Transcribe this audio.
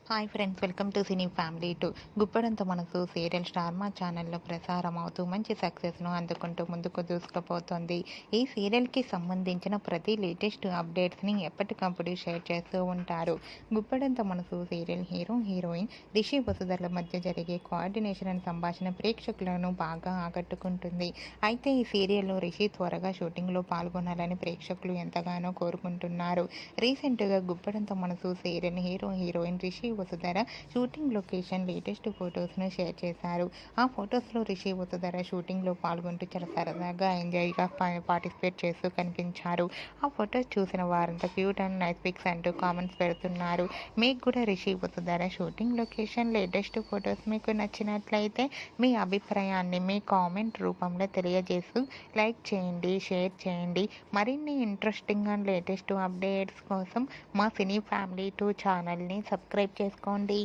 Hi friends, welcome to cine family two. Guppedantha Manasu serial star మా ఛానల్లో ప్రసారం అవుతూ మంచి సక్సెస్ను అందుకుంటూ ముందుకు దూసుకుపోతుంది. ఈ సీరియల్కి సంబంధించిన ప్రతి లేటెస్ట్ అప్డేట్స్ని ఎప్పటికప్పుడు షేర్ చేస్తూ ఉంటారు. Guppedantha Manasu serial hero heroine Rishi వసుధల మధ్య జరిగే కోఆర్డినేషన్ అండ్ సంభాషణ ప్రేక్షకులను బాగా ఆకట్టుకుంటుంది. అయితే ఈ సీరియల్లో రిషి త్వరగా షూటింగ్లో పాల్గొనాలని ప్రేక్షకులు ఎంతగానో కోరుకుంటున్నారు. రీసెంట్గా Guppedantha Manasu serial hero heroine Rishi Vasudhara shooting location latest ఫొటోస్ను షేర్ చేశారు. ఆ ఫొటోస్లో రిషి వసుధర షూటింగ్లో పాల్గొంటూ చాలా సరదాగా ఎంజాయ్గా పార్టిసిపేట్ చేస్తూ కనిపించారు. ఆ ఫొటోస్ చూసిన వారంతా క్యూట్ అండ్ నైస్ పిక్స్ అంటూ కామెంట్స్ పెడుతున్నారు. మీకు కూడా Rishi Vasudhara shooting location latest photos మీకు నచ్చినట్లయితే మీ అభిప్రాయాన్ని మీ కామెంట్ రూపంలో తెలియజేస్తూ లైక్ చేయండి, షేర్ చేయండి. మరిన్ని ఇంట్రెస్టింగ్ అండ్ లేటెస్ట్ అప్డేట్స్ కోసం మా సినీ ఫ్యామిలీ 2 ఛానల్ని సబ్స్క్రైబ్ చేసుకోండి.